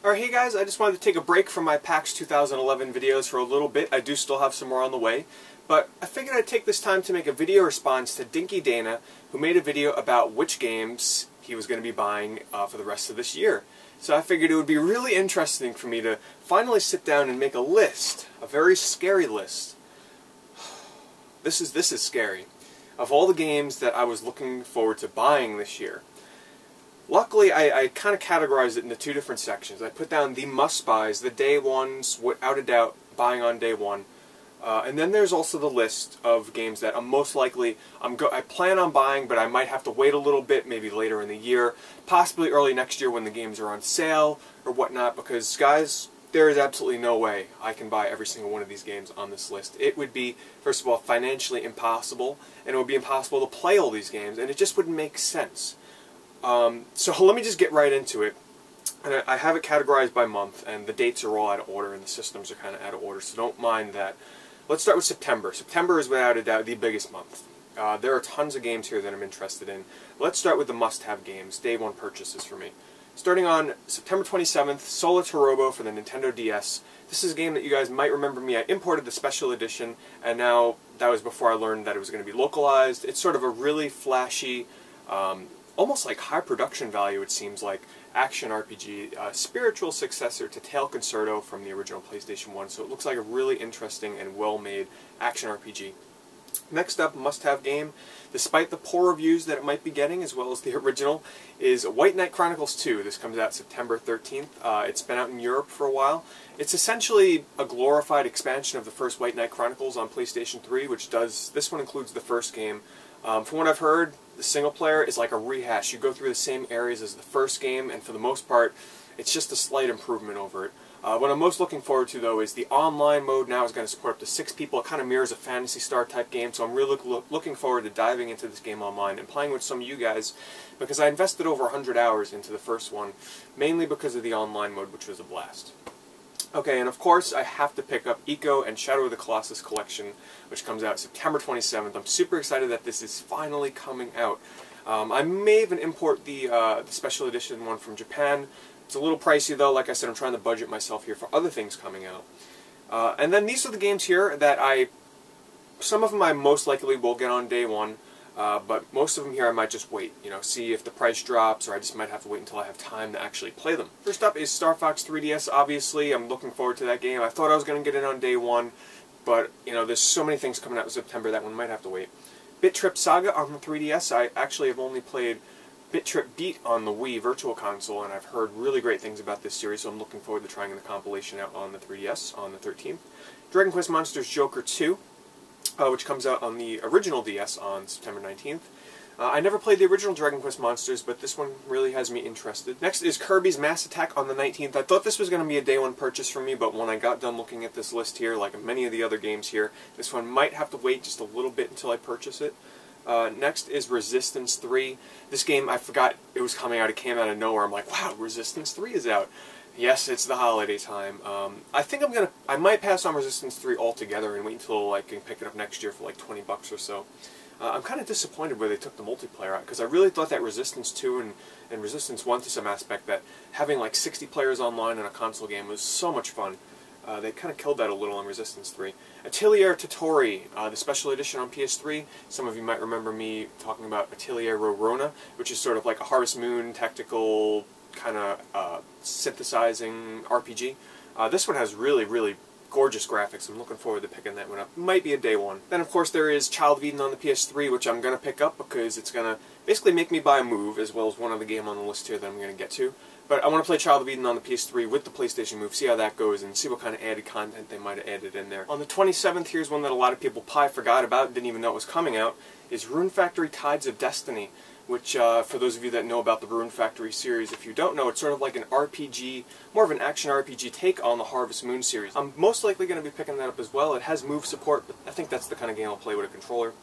Alright, hey guys, I just wanted to take a break from my PAX 2011 videos for a little bit. I do still have some more on the way, but I figured I'd take this time to make a video response to DINYDANA, who made a video about which games he was going to be buying for the rest of this year. So I figured it would be really interesting for me to finally sit down and make a list, a very scary list. This is scary. Of all the games that I was looking forward to buying this year. Luckily, I kind of categorized it into two different sections. I put down the must-buys, the day ones, without a doubt, buying on day one. And then there's also the list of games that I'm most likely, I plan on buying, but I might have to wait a little bit, maybe later in the year, possibly early next year when the games are on sale or whatnot, because guys, there is absolutely no way I can buy every single one of these games on this list. It would be, first of all, financially impossible, and it would be impossible to play all these games, and it just wouldn't make sense. So let me just get right into it. And I have it categorized by month, and the dates are all out of order, and the systems are kind of out of order, so don't mind that. Let's start with September. September is without a doubt the biggest month. There are tons of games here that I'm interested in. Let's start with the must-have games, day one purchases for me. Starting on September 27th, Solar Torobo for the Nintendo DS. This is a game that you guys might remember me. I imported the special edition, and now that was before I learned that it was going to be localized. It's sort of a really flashy, almost like high production value, it seems like, action RPG, spiritual successor to Tail Concerto from the original PlayStation 1, so it looks like a really interesting and well-made action RPG. Next up, must-have game, despite the poor reviews that it might be getting, as well as the original, is White Knight Chronicles 2. This comes out September 13th. It's been out in Europe for a while. It's essentially a glorified expansion of the first White Knight Chronicles on PlayStation 3, which this one includes the first game. From what I've heard, the single player is like a rehash. You go through the same areas as the first game, and for the most part, it's just a slight improvement over it. What I'm most looking forward to, though, is the online mode now is going to support up to 6 people. It kind of mirrors a Phantasy Star type game, so I'm really looking forward to diving into this game online and playing with some of you guys, because I invested over 100 hours into the first one, mainly because of the online mode, which was a blast. Okay, and of course, I have to pick up Eco and Shadow of the Colossus Collection, which comes out September 27th. I'm super excited that this is finally coming out. I may even import the special edition one from Japan. It's a little pricey, though. Like I said, I'm trying to budget myself here for other things coming out. And then these are the games here that some of them I most likely will get on day one. But most of them here I might just wait, see if the price drops, or I just might have to wait until I have time to actually play them. First up is Star Fox 3DS, obviously. I'm looking forward to that game. I thought I was going to get it on day one, but, there's so many things coming out in September that one might have to wait. Bit Trip Saga on the 3DS. I actually have only played Bit Trip Beat on the Wii Virtual Console, and I've heard really great things about this series, so I'm looking forward to trying the compilation out on the 3DS on the 13th. Dragon Quest Monsters Joker 2. Which comes out on the original DS on September 19th. I never played the original Dragon Quest Monsters, but this one really has me interested. Next is Kirby's Mass Attack on the 19th. I thought this was going to be a day one purchase for me, but when I got done looking at this list here, like many of the other games here, this one might have to wait just a little bit until I purchase it. Next is Resistance 3. This game, I forgot it was coming out. It came out of nowhere. I'm like, wow, Resistance 3 is out. Yes, it's the holiday time. I think I might pass on Resistance 3 altogether and wait until I can pick it up next year for like 20 bucks or so. I'm kind of disappointed where they took the multiplayer out, because I really thought that Resistance 2 and Resistance 1 to some aspect, that having like 60 players online in a console game was so much fun. They kind of killed that a little in Resistance 3. Atelier Totori, the special edition on PS3. Some of you might remember me talking about Atelier Rorona, which is sort of like a Harvest Moon tactical kind of synthesizing RPG. This one has really, really gorgeous graphics. I'm looking forward to picking that one up. Might be a day one. Then, of course, there is Child of Eden on the PS3, which I'm going to pick up because it's going to basically make me buy a Move, as well as one other game on the list here that I'm going to get to. But I want to play Child of Eden on the PS3 with the PlayStation Move, see how that goes, and see what kind of added content they might have added in there. On the 27th, here's one that a lot of people probably forgot about, didn't even know it was coming out, is Rune Factory Tides of Destiny, which, for those of you that know about the Rune Factory series, if you don't know, it's sort of like an RPG, more of an action RPG take on the Harvest Moon series. I'm most likely going to be picking that up as well. It has Move support, but I think that's the kind of game I'll play with a controller.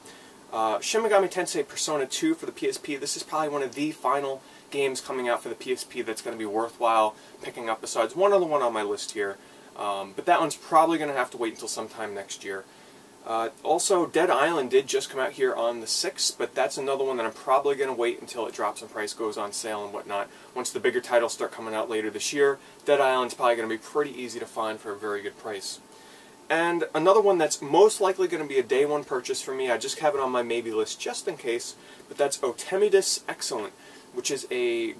Shin Megami Tensei Persona 2 for the PSP. This is probably one of the final games coming out for the PSP that's going to be worthwhile picking up, besides one other one on my list here. But that one's probably going to have to wait until sometime next year. Also, Dead Island did just come out here on the 6th, but that's another one that I'm probably going to wait until it drops in price, goes on sale and whatnot. Once the bigger titles start coming out later this year, Dead Island's probably going to be pretty easy to find for a very good price. And another one that's most likely going to be a day one purchase for me, I just have it on my maybe list just in case, but that's Otemidus Excellent, which is a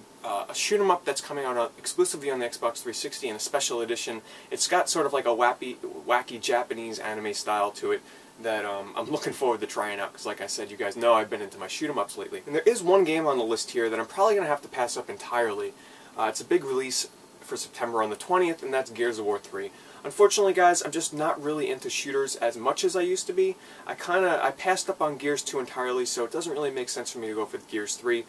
shoot 'em up that's coming out exclusively on the Xbox 360 in a special edition. It's got sort of like a wacky Japanese anime style to it that I'm looking forward to trying out, because like I said, you guys know I've been into my shoot 'em ups lately. And there is one game on the list here that I'm probably going to have to pass up entirely. It's a big release for September on the 20th, and that's Gears of War 3. Unfortunately, guys, I'm just not really into shooters as much as I used to be. I passed up on Gears 2 entirely, so it doesn't really make sense for me to go for Gears 3.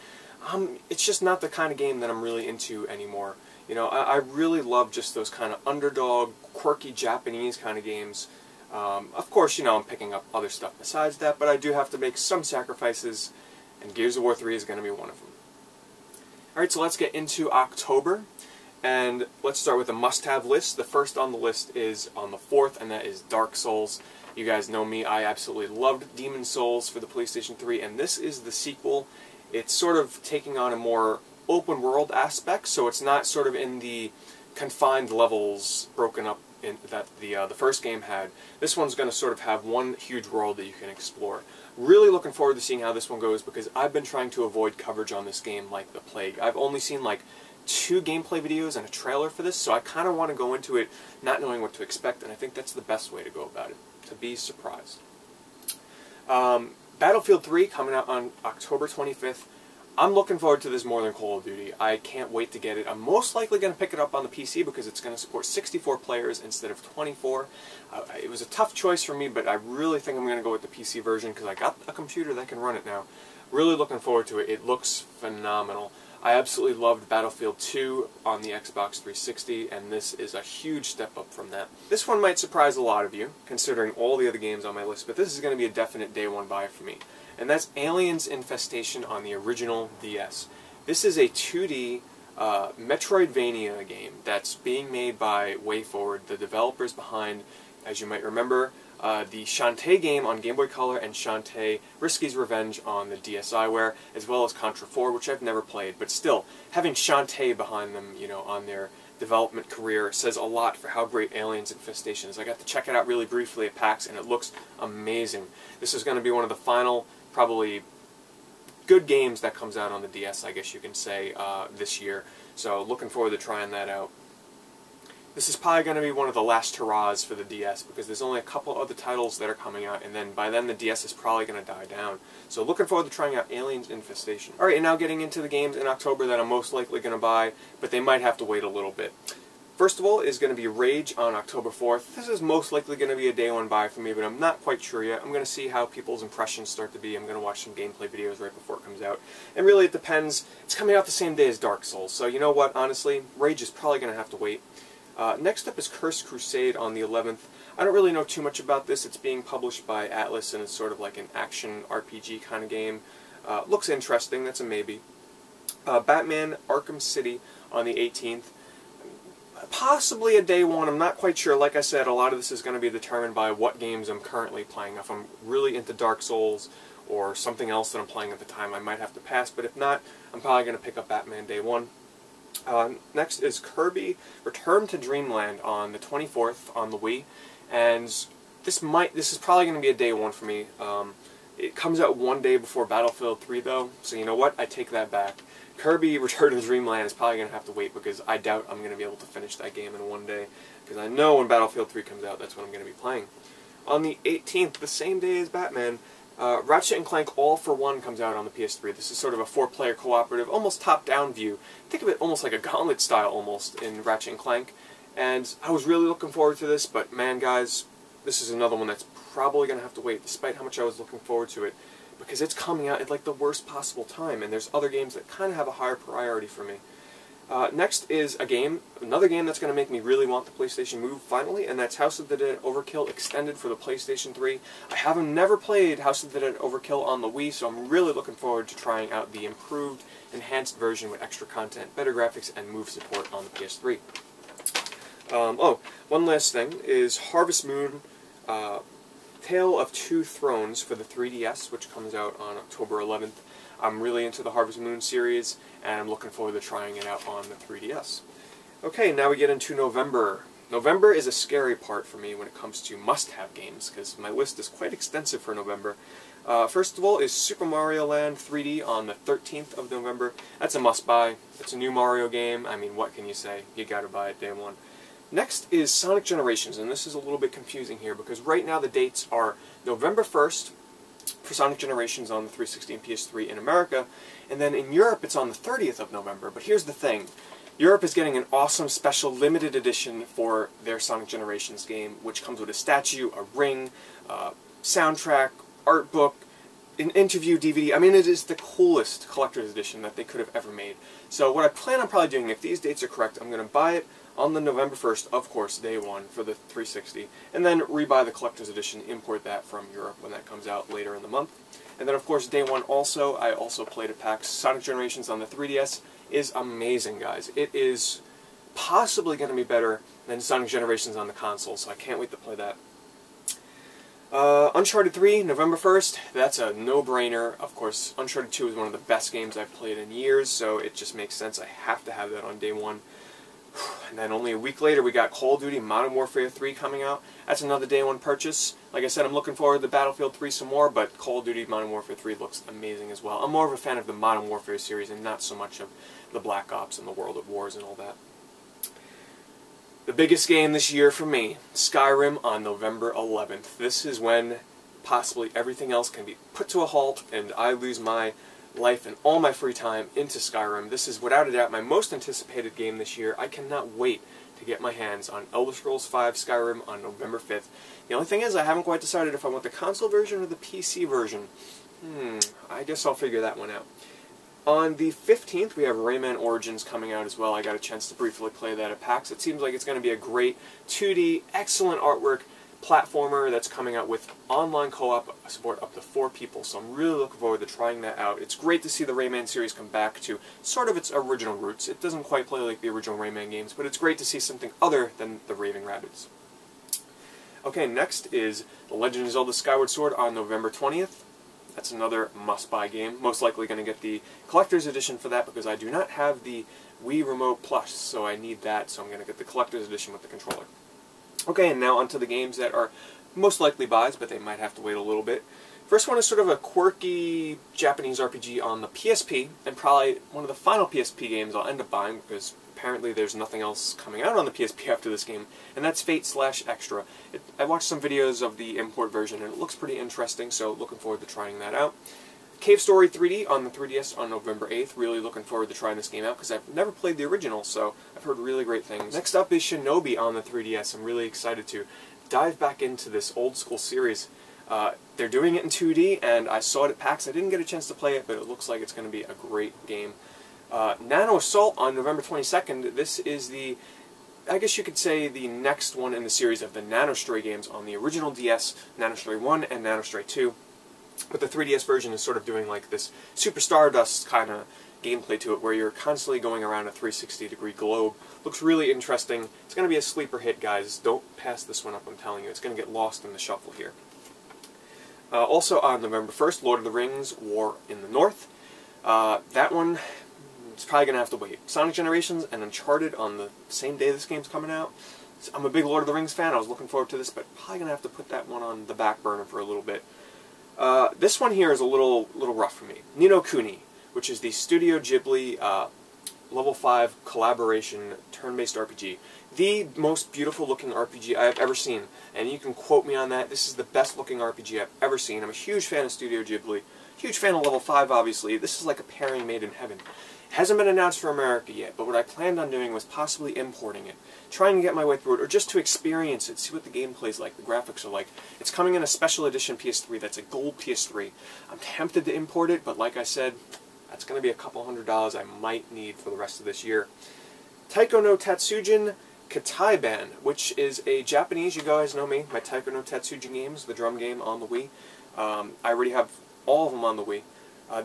It's just not the kind of game that I'm really into anymore. You know, I really love just those kind of underdog, quirky Japanese kind of games. Of course, you know, I'm picking up other stuff besides that, but I do have to make some sacrifices, and Gears of War 3 is going to be one of them. Alright, so let's get into October. And let's start with a must-have list. The first on the list is on the 4th, and that is Dark Souls. You guys know me, I absolutely loved Demon's Souls for the PlayStation 3, and this is the sequel. It's sort of taking on a more open-world aspect, so it's not sort of in the confined levels broken up in that the first game had. This one's going to sort of have one huge world that you can explore. Really looking forward to seeing how this one goes, because I've been trying to avoid coverage on this game like the plague. I've only seen like 2 gameplay videos and a trailer for this, so I kind of want to go into it not knowing what to expect, and I think that's the best way to go about it, to be surprised. Battlefield 3 coming out on October 25th. I'm looking forward to this more than Call of Duty. I can't wait to get it. I'm most likely going to pick it up on the PC because it's going to support 64 players instead of 24. It was a tough choice for me, but I really think I'm going to go with the PC version because I got a computer that can run it now. Really looking forward to it. It looks phenomenal. I absolutely loved Battlefield 2 on the Xbox 360, and this is a huge step up from that. This one might surprise a lot of you, considering all the other games on my list, but this is going to be a definite day one buy for me. And that's Aliens Infestation on the original DS. This is a 2D Metroidvania game that's being made by WayForward, the developers behind, as you might remember, the Shantae game on Game Boy Color and Shantae Risky's Revenge on the DSiWare, as well as Contra 4, which I've never played. But still, having Shantae behind them, you know, on their development career says a lot for how great Aliens Infestation is. I got to check it out really briefly at PAX, and it looks amazing. This is going to be one of the final, probably, good games that comes out on the DS, I guess you can say, this year. So looking forward to trying that out. This is probably going to be one of the last hurrahs for the DS, because there's only a couple other titles that are coming out, and then by then the DS is probably going to die down. So looking forward to trying out Aliens Infestation. Alright, and now getting into the games in October that I'm most likely going to buy, but they might have to wait a little bit. First of all is going to be Rage on October 4th. This is most likely going to be a day one buy for me, but I'm not quite sure yet. I'm going to see how people's impressions start to be. I'm going to watch some gameplay videos right before it comes out. And really it depends. It's coming out the same day as Dark Souls, so you know what, honestly, Rage is probably going to have to wait. Next up is Cursed Crusade on the 11th. I don't really know too much about this. It's being published by Atlas, and it's sort of like an action RPG kind of game. Looks interesting, that's a maybe. Batman Arkham City on the 18th. Possibly a day one, I'm not quite sure. Like I said, a lot of this is going to be determined by what games I'm currently playing. If I'm really into Dark Souls or something else that I'm playing at the time, I might have to pass, but if not, I'm probably going to pick up Batman day one. Next is Kirby Return to Dreamland on the 24th on the Wii, and this is probably going to be a day one for me. It comes out one day before Battlefield 3 though, so you know what, I take that back. Kirby Return to Dreamland is probably going to have to wait, because I doubt I'm going to be able to finish that game in one day, because I know when Battlefield 3 comes out, that's what I'm going to be playing. On the 18th, the same day as Batman, Ratchet & Clank All for One comes out on the PS3. This is sort of a 4-player cooperative, almost top-down view. Think of it almost like a Gauntlet style almost in Ratchet & Clank. And I was really looking forward to this, but man guys, this is another one that's probably going to have to wait, despite how much I was looking forward to it, because it's coming out at like the worst possible time, and there's other games that kind of have a higher priority for me. Next is another game that's going to make me really want the PlayStation Move finally, and that's House of the Dead Overkill Extended for the PlayStation 3. I have never played House of the Dead Overkill on the Wii, so I'm really looking forward to trying out the improved, enhanced version with extra content, better graphics, and Move support on the PS3. Oh, one last thing is Harvest Moon Tale of Two Thrones for the 3DS, which comes out on October 11th. I'm really into the Harvest Moon series, and I'm looking forward to trying it out on the 3DS. Okay, now we get into November. November is a scary part for me when it comes to must-have games, because my list is quite extensive for November. First of all is Super Mario Land 3D on the 13th of November. That's a must-buy. It's a new Mario game. I mean, what can you say? You gotta buy it day one. Next is Sonic Generations, and this is a little bit confusing here, because right now the dates are November 1st for Sonic Generations on the 360 and PS3 in America, and then in Europe it's on the 30th of November. But here's the thing. Europe is getting an awesome special limited edition for their Sonic Generations game, which comes with a statue, a ring, soundtrack, art book, an interview DVD. I mean, it is the coolest collector's edition that they could have ever made. So what I plan on probably doing, if these dates are correct, I'm going to buy it on the November 1st, of course, day one for the 360, and then rebuy the collector's edition, import that from Europe when that comes out later in the month. And then, of course, day one also, I also played at PAX. Sonic Generations on the 3DS is amazing, guys. It is possibly going to be better than Sonic Generations on the console, so I can't wait to play that. Uncharted 3, November 1st, that's a no-brainer. Of course, Uncharted 2 is one of the best games I've played in years, so it just makes sense. I have to have that on day one. And then only a week later, we got Call of Duty Modern Warfare 3 coming out. That's another day one purchase. Like I said, I'm looking forward to Battlefield 3 some more, but Call of Duty Modern Warfare 3 looks amazing as well. I'm more of a fan of the Modern Warfare series and not so much of the Black Ops and the World at Wars and all that. The biggest game this year for me, Skyrim on November 11th. This is when possibly everything else can be put to a halt and I lose my life and all my free time into Skyrim. This is without a doubt my most anticipated game this year. I cannot wait to get my hands on Elder Scrolls V Skyrim on November 5th. The only thing is I haven't quite decided if I want the console version or the PC version. I guess I'll figure that one out. On the 15th, we have Rayman Origins coming out as well. I got a chance to briefly play that at PAX. It seems like it's going to be a great 2D, excellent artwork platformer that's coming out with online co-op support up to 4 people. So I'm really looking forward to trying that out. It's great to see the Rayman series come back to sort of its original roots. It doesn't quite play like the original Rayman games, but it's great to see something other than the Raving Rabbids. Okay, next is The Legend of Zelda Skyward Sword on November 20th. That's another must-buy game. Most likely going to get the collector's edition for that because I do not have the Wii Remote Plus, so I need that, so I'm going to get the collector's edition with the controller. Okay, and now onto the games that are most likely buys, but they might have to wait a little bit. First one is sort of a quirky Japanese RPG on the PSP, and probably one of the final PSP games I'll end up buying because apparently there's nothing else coming out on the PSP after this game, and that's Fate/Extra. I watched some videos of the import version, and it looks pretty interesting, so looking forward to trying that out. Cave Story 3D on the 3DS on November 8th. Really looking forward to trying this game out, because I've never played the original, so I've heard really great things. Next up is Shinobi on the 3DS. I'm really excited to dive back into this old-school series. They're doing it in 2D, and I saw it at PAX. I didn't get a chance to play it, but it looks like it's going to be a great game. Nano Assault on November 22nd. This is the, I guess you could say, the next one in the series of the Nanostray games on the original DS, Nanostray 1 and Nanostray 2. But the 3DS version is sort of doing like this Super Stardust kind of gameplay to it, where you're constantly going around a 360-degree globe. Looks really interesting. It's going to be a sleeper hit, guys. Don't pass this one up, I'm telling you. It's going to get lost in the shuffle here. Also on November 1st, Lord of the Rings, War in the North. That one, it's probably going to have to wait. Sonic Generations and Uncharted on the same day this game's coming out. I'm a big Lord of the Rings fan. I was looking forward to this, but probably going to have to put that one on the back burner for a little bit. This one here is a little rough for me. Ni no Kuni, which is the Studio Ghibli Level 5 collaboration turn-based RPG. The most beautiful looking RPG I have ever seen, and you can quote me on that. This is the best looking RPG I've ever seen. I'm a huge fan of Studio Ghibli, huge fan of Level 5 obviously. This is like a pairing made in heaven. It hasn't been announced for America yet, but what I planned on doing was possibly importing it, trying to get my way through it, or just to experience it, see what the gameplay's like, the graphics are like. It's coming in a special edition PS3 that's a gold PS3. I'm tempted to import it, but like I said, that's going to be a couple $100 I might need for the rest of this year. Taiko no Tatsujin Kataiban, which is a Japanese, you guys know me, my Taiko no Tatsujin games, the drum game on the Wii. I already have all of them on the Wii.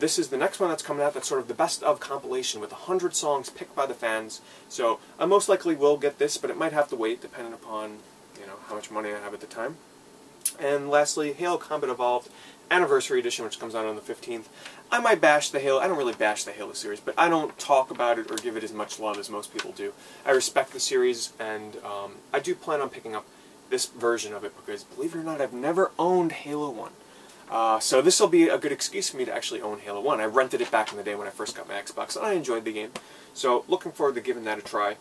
This is the next one that's coming out that's sort of the best of compilation with 100 songs picked by the fans. So I most likely will get this, but it might have to wait depending upon, you know, how much money I have at the time. And lastly, Halo Combat Evolved Anniversary Edition, which comes out on the 15th. I might bash the Halo, I don't really bash the Halo series, but I don't talk about it or give it as much love as most people do. I respect the series, and I do plan on picking up this version of it, because believe it or not, I've never owned Halo 1. So this will be a good excuse for me to actually own Halo 1. I rented it back in the day when I first got my Xbox, and I enjoyed the game. So looking forward to giving that a try.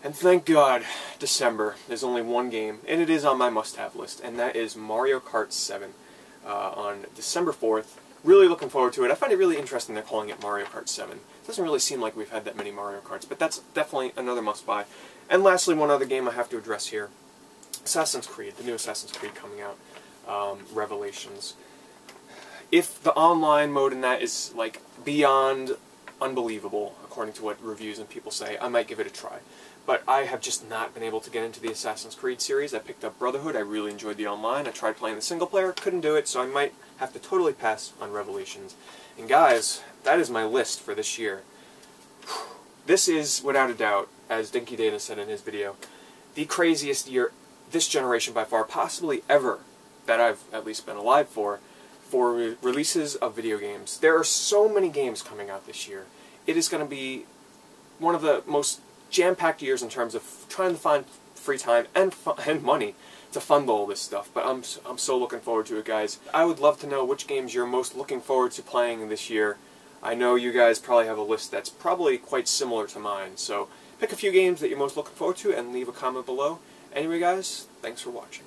And thank God, December, there's only one game, and it is on my must-have list, and that is Mario Kart 7 on December 4th. Really looking forward to it. I find it really interesting they're calling it Mario Kart 7. It doesn't really seem like we've had that many Mario Karts, but that's definitely another must-buy. And lastly, one other game I have to address here. Assassin's Creed, the new Assassin's Creed coming out, Revelations. If the online mode in that is, like, beyond unbelievable, according to what reviews and people say, I might give it a try. But I have just not been able to get into the Assassin's Creed series. I picked up Brotherhood, I really enjoyed the online, I tried playing the single player, couldn't do it, so I might have to totally pass on Revelations. And guys, that is my list for this year. This is, without a doubt, as DINYDANA said in his video, the craziest year this generation by far, possibly ever, that I've at least been alive for releases of video games. There are so many games coming out this year. It is going to be one of the most jam-packed years in terms of trying to find free time and money to fund all this stuff. But I'm so looking forward to it, guys. I would love to know which games you're most looking forward to playing this year. I know you guys probably have a list that's probably quite similar to mine, so pick a few games that you're most looking forward to and leave a comment below. Anyway, guys, thanks for watching.